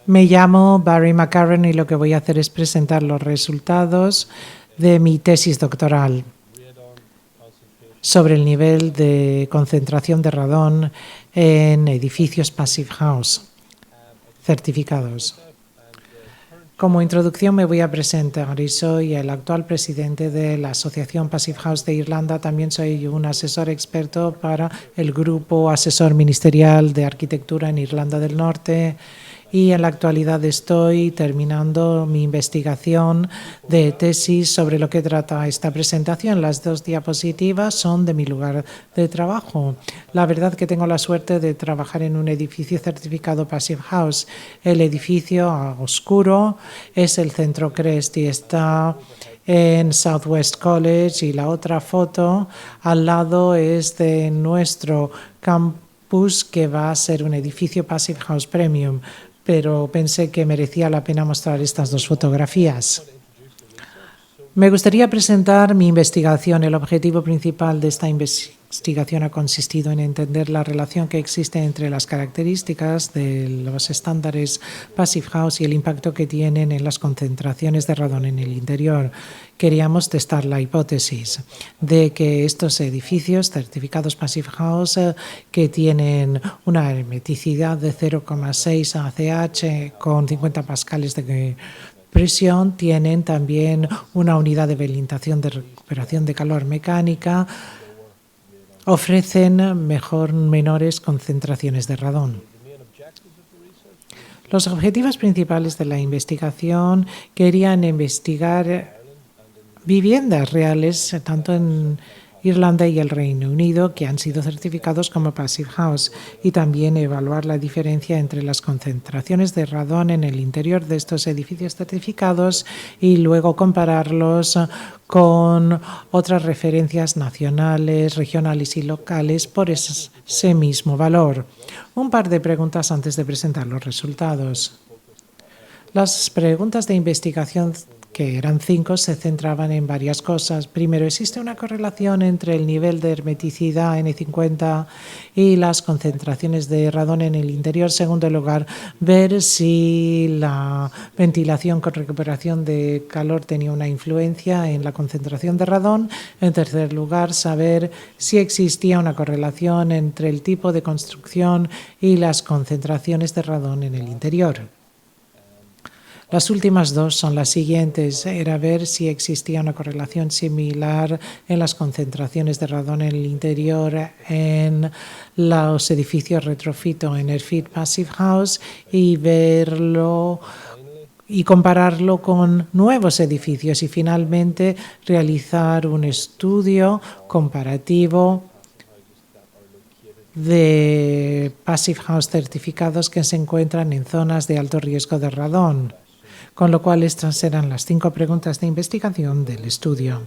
Me llamo Barry McCarran y lo que voy a hacer es presentar los resultados de mi tesis doctoral sobre el nivel de concentración de radón en edificios Passive House certificados. Como introducción me voy a presentar y soy el actual presidente de la Asociación Passive House de Irlanda. También soy un asesor experto para el Grupo Asesor Ministerial de Arquitectura en Irlanda del Norte. Y en la actualidad estoy terminando mi investigación de tesis sobre lo que trata esta presentación. Las dos diapositivas son de mi lugar de trabajo. La verdad que tengo la suerte de trabajar en un edificio certificado Passive House. El edificio oscuro es el Centro Crest y está en Southwest College, y la otra foto al lado es de nuestro campus, que va a ser un edificio Passive House Premium, pero pensé que merecía la pena mostrar estas dos fotografías. Me gustaría presentar mi investigación. El objetivo principal de esta investigación ha consistido en entender la relación que existe entre las características de los estándares Passive House y el impacto que tienen en las concentraciones de radón en el interior. Queríamos testar la hipótesis de que estos edificios certificados Passive House, que tienen una hermeticidad de 0,6 ACH con 50 pascales de presión, tienen también una unidad de ventilación de recuperación de calor mecánica, ofrecen menores concentraciones de radón. Los objetivos principales de la investigación querían investigar viviendas reales, tanto en Irlanda y el Reino Unido, que han sido certificados como Passive House, y también evaluar la diferencia entre las concentraciones de radón en el interior de estos edificios certificados y luego compararlos con otras referencias nacionales, regionales y locales por ese mismo valor. Un par de preguntas antes de presentar los resultados. Las preguntas de investigación, que eran 5, se centraban en varias cosas. Primero, ¿existe una correlación entre el nivel de hermeticidad N50 y las concentraciones de radón en el interior? Segundo lugar, ver si la ventilación con recuperación de calor tenía una influencia en la concentración de radón. En tercer lugar, saber si existía una correlación entre el tipo de construcción y las concentraciones de radón en el interior. Las últimas dos son las siguientes. Era ver si existía una correlación similar en las concentraciones de radón en el interior en los edificios retrofit o Enerfit Passive House, y verlo y compararlo con nuevos edificios, y finalmente realizar un estudio comparativo de Passive House certificados que se encuentran en zonas de alto riesgo de radón. Con lo cual, estas eran las 5 preguntas de investigación del estudio.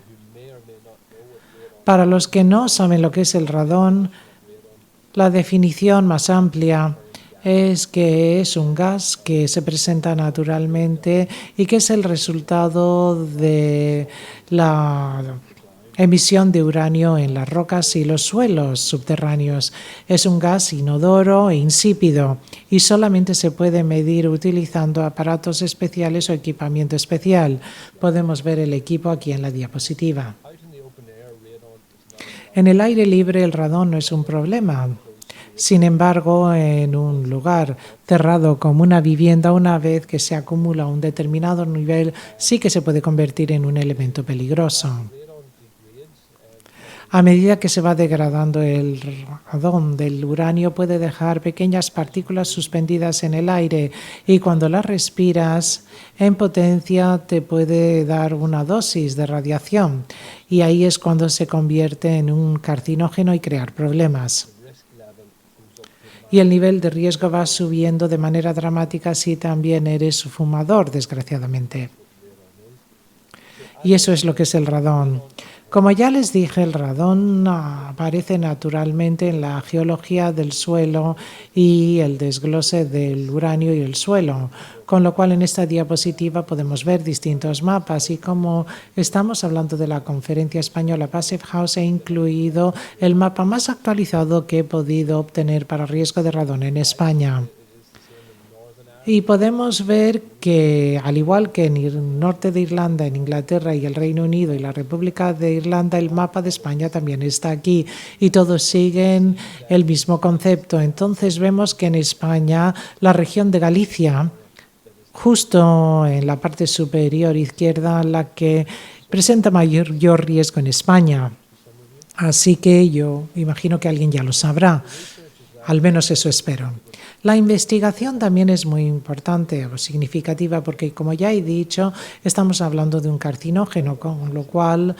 Para los que no saben lo que es el radón, la definición más amplia es que es un gas que se presenta naturalmente y que es el resultado de la emisión de uranio en las rocas y los suelos subterráneos. Es un gas inodoro e insípido y solamente se puede medir utilizando aparatos especiales o equipamiento especial. Podemos ver el equipo aquí en la diapositiva. En el aire libre el radón no es un problema. Sin embargo, en un lugar cerrado como una vivienda, una vez que se acumula un determinado nivel, sí que se puede convertir en un elemento peligroso. A medida que se va degradando el radón del uranio, puede dejar pequeñas partículas suspendidas en el aire, y cuando las respiras en potencia te puede dar una dosis de radiación, y ahí es cuando se convierte en un carcinógeno y crear problemas. Y el nivel de riesgo va subiendo de manera dramática si también eres fumador, desgraciadamente. Y eso es lo que es el radón. Como ya les dije, el radón aparece naturalmente en la geología del suelo y el desglose del uranio y el suelo, con lo cual en esta diapositiva podemos ver distintos mapas, y como estamos hablando de la conferencia española Passive House, he incluido el mapa más actualizado que he podido obtener para riesgo de radón en España. Y podemos ver que, al igual que en el norte de Irlanda, en Inglaterra y el Reino Unido y la República de Irlanda, el mapa de España también está aquí y todos siguen el mismo concepto. Entonces vemos que en España la región de Galicia, justo en la parte superior izquierda, la que presenta mayor riesgo en España. Así que yo imagino que alguien ya lo sabrá. Al menos eso espero. La investigación también es muy importante o significativa porque, como ya he dicho, estamos hablando de un carcinógeno, con lo cual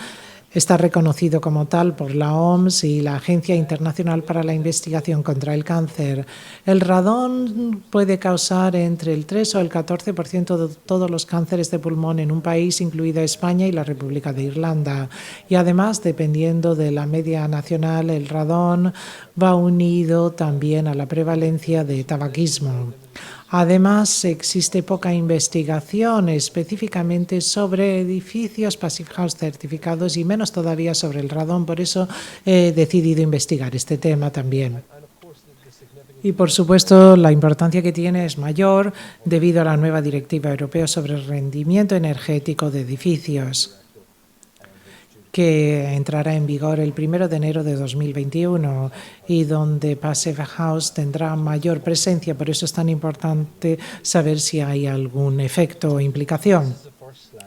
está reconocido como tal por la OMS y la Agencia Internacional para la Investigación contra el Cáncer. El radón puede causar entre el 3 o el 14% de todos los cánceres de pulmón en un país, incluida España y la República de Irlanda. Y además, dependiendo de la media nacional, el radón va unido también a la prevalencia de tabaquismo. Además, existe poca investigación específicamente sobre edificios Passive House certificados y menos todavía sobre el radón. Por eso he decidido investigar este tema también. Y, por supuesto, la importancia que tiene es mayor debido a la nueva Directiva Europea sobre el rendimiento energético de edificios, que entrará en vigor el 1 de enero de 2021 y donde Passive House tendrá mayor presencia. Por eso es tan importante saber si hay algún efecto o implicación.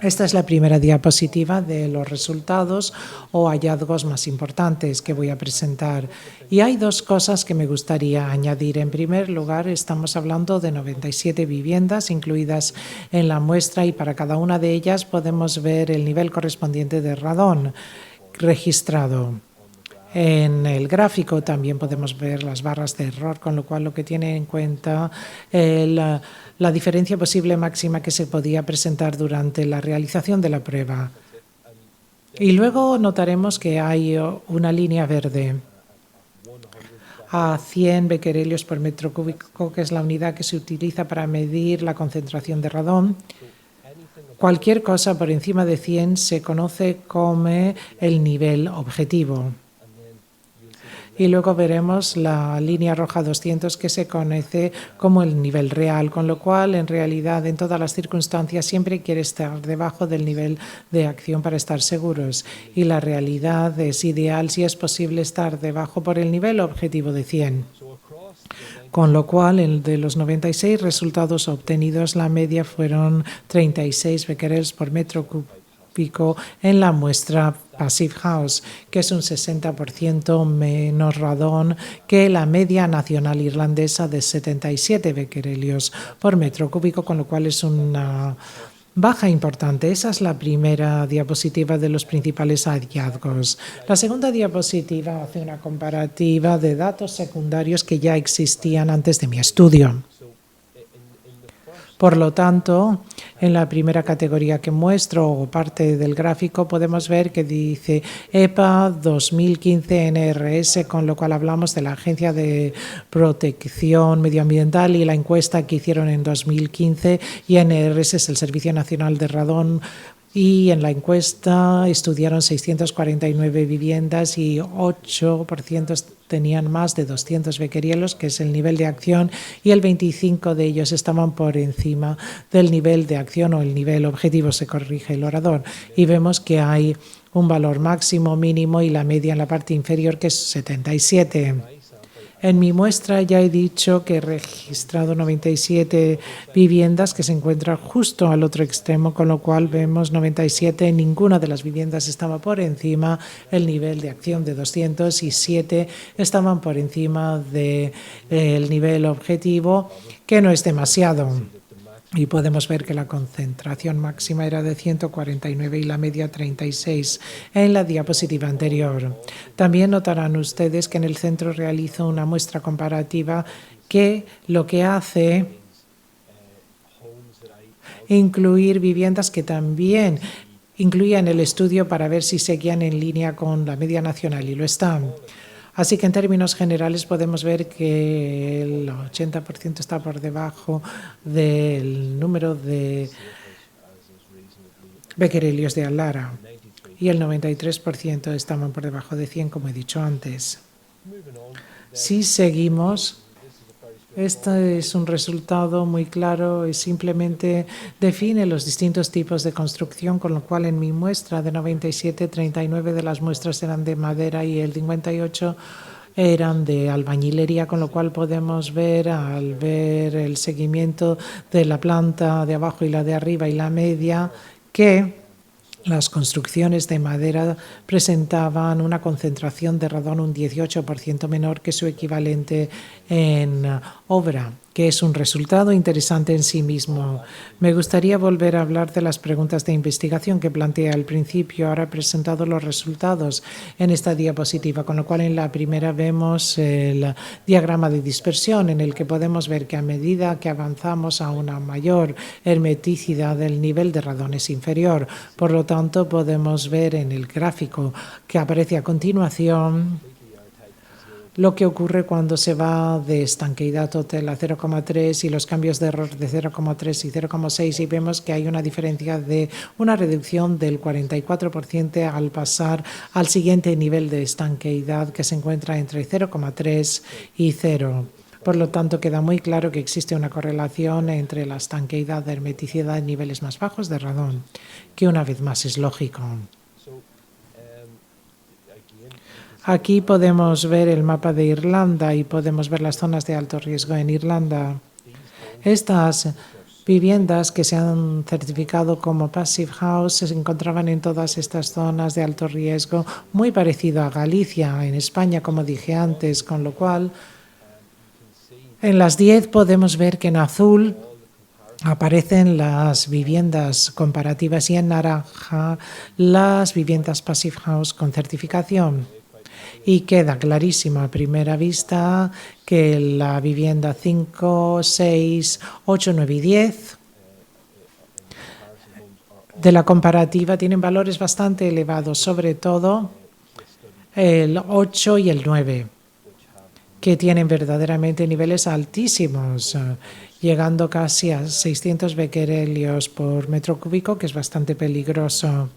Esta es la primera diapositiva de los resultados o hallazgos más importantes que voy a presentar. Y hay dos cosas que me gustaría añadir. En primer lugar, estamos hablando de 97 viviendas incluidas en la muestra y para cada una de ellas podemos ver el nivel correspondiente de radón registrado. En el gráfico también podemos ver las barras de error, con lo cual lo que tiene en cuenta la diferencia posible máxima que se podía presentar durante la realización de la prueba. Y luego notaremos que hay una línea verde a 100 becquerelios por metro cúbico, que es la unidad que se utiliza para medir la concentración de radón. Cualquier cosa por encima de 100 se conoce como el nivel objetivo. Y luego veremos la línea roja 200 que se conoce como el nivel real, con lo cual en realidad en todas las circunstancias siempre quiere estar debajo del nivel de acción para estar seguros. Y la realidad es ideal si es posible estar debajo por el nivel objetivo de 100. Con lo cual, de los 96 resultados obtenidos, la media fueron 36 becquerels por metro cúbico en la muestra Passive House, que es un 60% menos radón que la media nacional irlandesa de 77 becquerelios por metro cúbico, con lo cual es una baja importante. Esa es la primera diapositiva de los principales hallazgos. La segunda diapositiva hace una comparativa de datos secundarios que ya existían antes de mi estudio. Por lo tanto, en la primera categoría que muestro, o parte del gráfico, podemos ver que dice EPA 2015 NRS, con lo cual hablamos de la Agencia de Protección Medioambiental y la encuesta que hicieron en 2015, y NRS es el Servicio Nacional de Radón. Y en la encuesta estudiaron 649 viviendas y 8% tenían más de 200 becquerielos, que es el nivel de acción, y el 25 de ellos estaban por encima del nivel de acción o el nivel objetivo, se corrige el orador. Y vemos que hay un valor máximo, mínimo y la media en la parte inferior, que es 77. En mi muestra ya he dicho que he registrado 97 viviendas que se encuentran justo al otro extremo, con lo cual vemos 97, ninguna de las viviendas estaba por encima del nivel de acción de 200 y 7 estaban por encima del nivel objetivo, que no es demasiado. Y podemos ver que la concentración máxima era de 149 y la media 36 en la diapositiva anterior. También notarán ustedes que en el centro realizo una muestra comparativa que lo que hace incluir viviendas que también incluían el estudio para ver si seguían en línea con la media nacional, y lo están. Así que en términos generales podemos ver que el 80% está por debajo del número de becquerelios de Alara y el 93% estaban por debajo de 100, como he dicho antes. Si seguimos, Este es un resultado muy claro y simplemente define los distintos tipos de construcción, con lo cual en mi muestra de 97, 39 de las muestras eran de madera y el 58 eran de albañilería, con lo cual podemos ver, al ver el seguimiento de la planta de abajo y la de arriba y la media, que las construcciones de madera presentaban una concentración de radón un 18% menor que su equivalente en obra, que es un resultado interesante en sí mismo. Me gustaría volver a hablar de las preguntas de investigación que planteé al principio. Ahora he presentado los resultados en esta diapositiva, con lo cual en la primera vemos el diagrama de dispersión, en el que podemos ver que a medida que avanzamos a una mayor hermeticidad, el nivel de radón es inferior. Por lo tanto, podemos ver en el gráfico que aparece a continuación lo que ocurre cuando se va de estanqueidad total a 0,3 y los cambios de error de 0,3 y 0,6, y vemos que hay una diferencia de una reducción del 44% al pasar al siguiente nivel de estanqueidad, que se encuentra entre 0,3 y 0. Por lo tanto, queda muy claro que existe una correlación entre la estanqueidad de hermeticidad en niveles más bajos de radón, que una vez más es lógico. Aquí podemos ver el mapa de Irlanda y podemos ver las zonas de alto riesgo en Irlanda. Estas viviendas que se han certificado como Passive House se encontraban en todas estas zonas de alto riesgo, muy parecido a Galicia, en España, como dije antes, con lo cual en las 10 podemos ver que en azul aparecen las viviendas comparativas y en naranja las viviendas Passive House con certificación. Y queda clarísimo a primera vista que la vivienda 5, 6, 8, 9 y 10 de la comparativa tienen valores bastante elevados, sobre todo el 8 y el 9, que tienen verdaderamente niveles altísimos, llegando casi a 600 becquerelios por metro cúbico, que es bastante peligroso.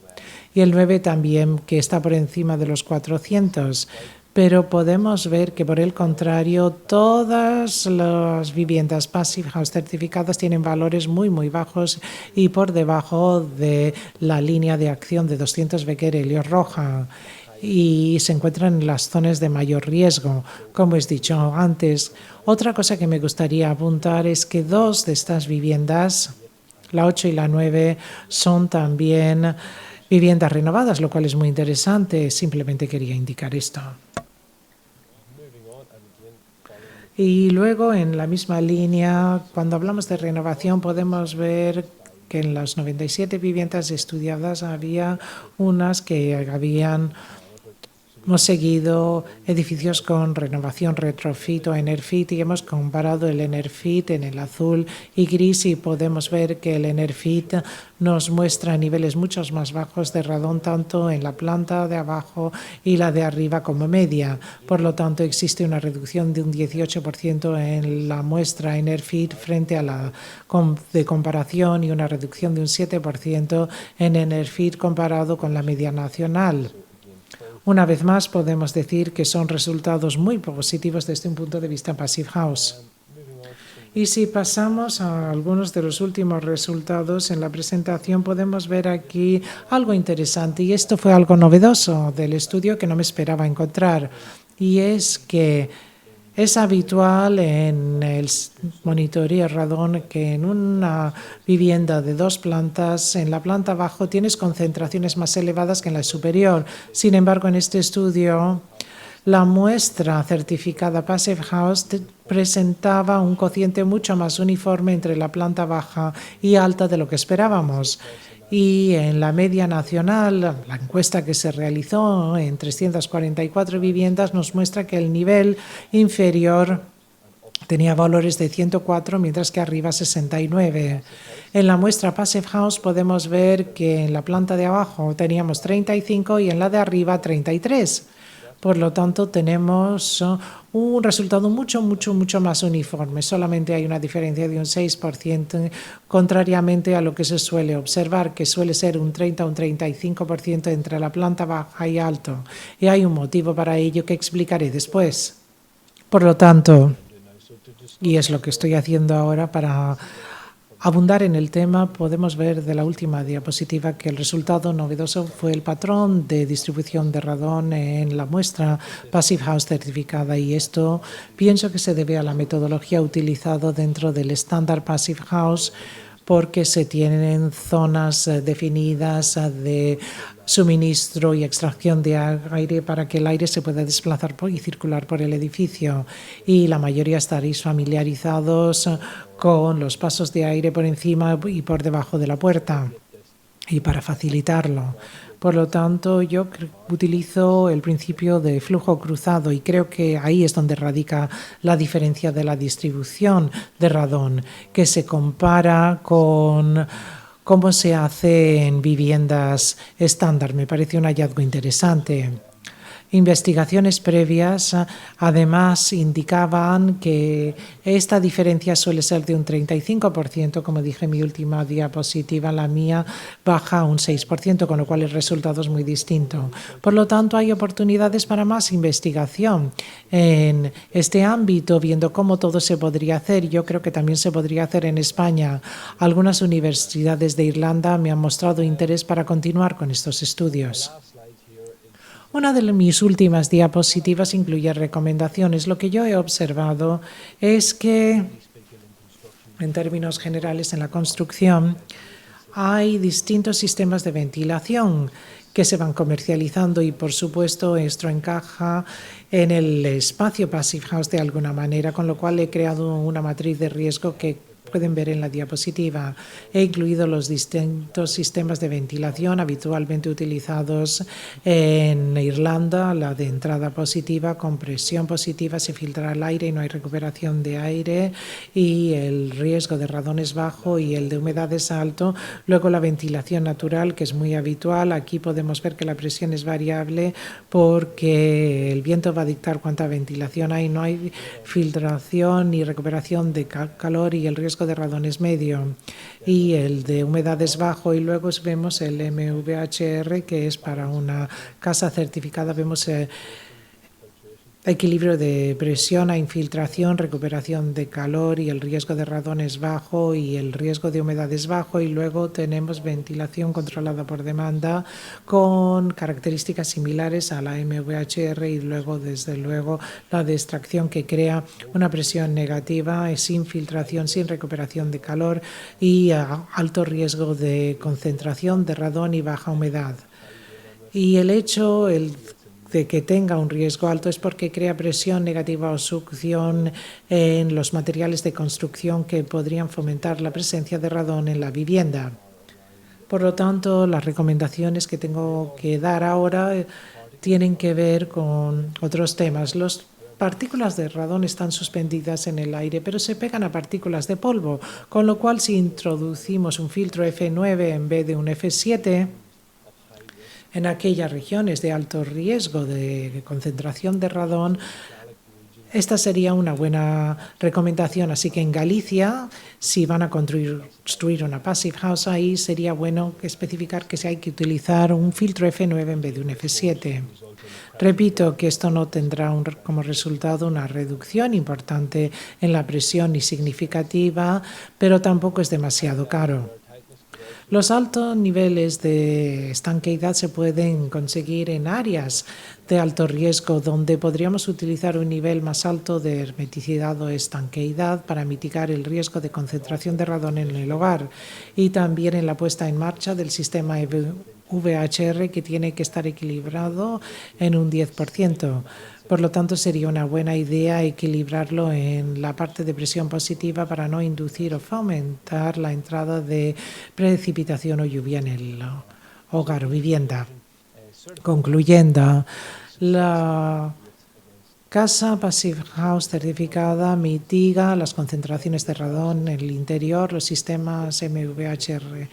Y el 9 también, que está por encima de los 400. Pero podemos ver que, por el contrario, todas las viviendas Passive House certificadas tienen valores muy, muy bajos y por debajo de la línea de acción de 200 becquerelios roja, y se encuentran en las zonas de mayor riesgo, como he dicho antes. Otra cosa que me gustaría apuntar es que dos de estas viviendas, la 8 y la 9, son también viviendas renovadas, lo cual es muy interesante. Simplemente quería indicar esto. Y luego, en la misma línea, cuando hablamos de renovación, podemos ver que en las 97 viviendas estudiadas había unas que hemos seguido edificios con renovación retrofit o Enerfit, y hemos comparado el Enerfit en el azul y gris, y podemos ver que el Enerfit nos muestra niveles mucho más bajos de radón tanto en la planta de abajo y la de arriba como media. Por lo tanto, existe una reducción de un 18% en la muestra Enerfit frente a la de comparación, y una reducción de un 7% en Enerfit comparado con la media nacional. Una vez más, podemos decir que son resultados muy positivos desde un punto de vista Passive House. Y si pasamos a algunos de los últimos resultados en la presentación, podemos ver aquí algo interesante, y esto fue algo novedoso del estudio que no me esperaba encontrar, y es que es habitual en el monitoreo radón que en una vivienda de 2 plantas, en la planta abajo tienes concentraciones más elevadas que en la superior. Sin embargo, en este estudio, la muestra certificada Passive House presentaba un cociente mucho más uniforme entre la planta baja y alta de lo que esperábamos. Y en la media nacional, la encuesta que se realizó en 344 viviendas nos muestra que el nivel inferior tenía valores de 104, mientras que arriba 69. En la muestra Passive House podemos ver que en la planta de abajo teníamos 35 y en la de arriba 33. Por lo tanto, tenemos un resultado mucho más uniforme. Solamente hay una diferencia de un 6%, contrariamente a lo que se suele observar, que suele ser un 30 o un 35% entre la planta baja y alto. Y hay un motivo para ello que explicaré después. Por lo tanto, y es lo que estoy haciendo ahora para abundar en el tema. Podemos ver de la última diapositiva que el resultado novedoso fue el patrón de distribución de radón en la muestra Passive House certificada, y esto pienso que se debe a la metodología utilizada dentro del estándar Passive House, porque se tienen zonas definidas de suministro y extracción de aire para que el aire se pueda desplazar y circular por el edificio, y la mayoría estaréis familiarizados con los pasos de aire por encima y por debajo de la puerta, y para facilitarlo. Por lo tanto, yo utilizo el principio de flujo cruzado, y creo que ahí es donde radica la diferencia de la distribución de radón, que se compara con cómo se hace en viviendas estándar. Me parece un hallazgo interesante. Investigaciones previas además indicaban que esta diferencia suele ser de un 35%, como dije en mi última diapositiva, la mía baja a un 6%, con lo cual el resultado es muy distinto. Por lo tanto, hay oportunidades para más investigación en este ámbito, viendo cómo todo se podría hacer. Yo creo que también se podría hacer en España. Algunas universidades de Irlanda me han mostrado interés para continuar con estos estudios. Una de mis últimas diapositivas incluye recomendaciones. Lo que yo he observado es que, en términos generales, en la construcción hay distintos sistemas de ventilación que se van comercializando, y por supuesto esto encaja en el espacio Passive House de alguna manera, con lo cual he creado una matriz de riesgo que pueden ver en la diapositiva. He incluido los distintos sistemas de ventilación habitualmente utilizados en Irlanda: la de entrada positiva, con presión positiva se filtra el aire y no hay recuperación de aire, y el riesgo de radón es bajo y el de humedad es alto. Luego la ventilación natural, que es muy habitual. Aquí podemos ver que la presión es variable porque el viento va a dictar cuánta ventilación hay. No hay filtración ni recuperación de calor y el riesgo de radón es medio, y el de humedad es bajo. Y luego vemos el MVHR, que es para una casa certificada. Vemos equilibrio de presión a infiltración, recuperación de calor, y el riesgo de radón es bajo y el riesgo de humedad es bajo. Y luego tenemos ventilación controlada por demanda con características similares a la MVHR, y luego desde luego la de extracción, que crea una presión negativa, sin filtración, sin recuperación de calor, y alto riesgo de concentración de radón y baja humedad. Y el hecho de que tenga un riesgo alto es porque crea presión negativa o succión en los materiales de construcción que podrían fomentar la presencia de radón en la vivienda. Por lo tanto, las recomendaciones que tengo que dar ahora tienen que ver con otros temas. Las partículas de radón están suspendidas en el aire, pero se pegan a partículas de polvo, con lo cual si introducimos un filtro F9 en vez de un F7, en aquellas regiones de alto riesgo de concentración de radón, esta sería una buena recomendación. Así que en Galicia, si van a construir una Passive House, ahí sería bueno especificar que hay que utilizar un filtro F9 en vez de un F7. Repito que esto no tendrá como resultado una reducción importante en la presión ni significativa, pero tampoco es demasiado caro. Los altos niveles de estanqueidad se pueden conseguir en áreas de alto riesgo, donde podríamos utilizar un nivel más alto de hermeticidad o estanqueidad para mitigar el riesgo de concentración de radón en el hogar, y también en la puesta en marcha del sistema VHR, que tiene que estar equilibrado en un 10%. Por lo tanto, sería una buena idea equilibrarlo en la parte de presión positiva para no inducir o fomentar la entrada de precipitación o lluvia en el hogar o vivienda. Concluyendo, la casa Passive House certificada mitiga las concentraciones de radón en el interior. Los sistemas MVHR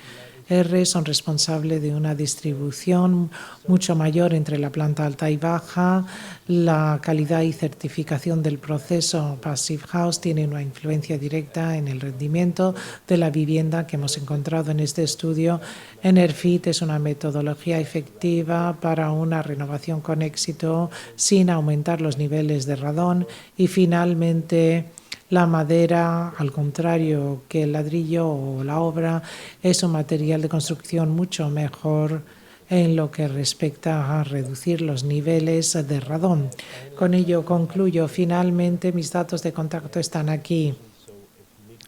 son responsables de una distribución mucho mayor entre la planta alta y baja. La calidad y certificación del proceso Passive House tiene una influencia directa en el rendimiento de la vivienda que hemos encontrado en este estudio. EnerPHit es una metodología efectiva para una renovación con éxito sin aumentar los niveles de radón. Y finalmente, La madera, al contrario que el ladrillo o la obra, es un material de construcción mucho mejor en lo que respecta a reducir los niveles de radón. Con ello concluyo. Finalmente, mis datos de contacto están aquí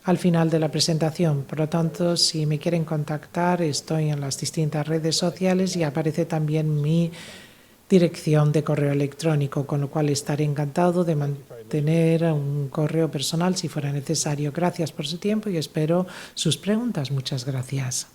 al final de la presentación. Por lo tanto, si me quieren contactar, estoy en las distintas redes sociales y aparece también mi dirección de correo electrónico, con lo cual estaré encantado de mantener un correo personal si fuera necesario. Gracias por su tiempo y espero sus preguntas. Muchas gracias.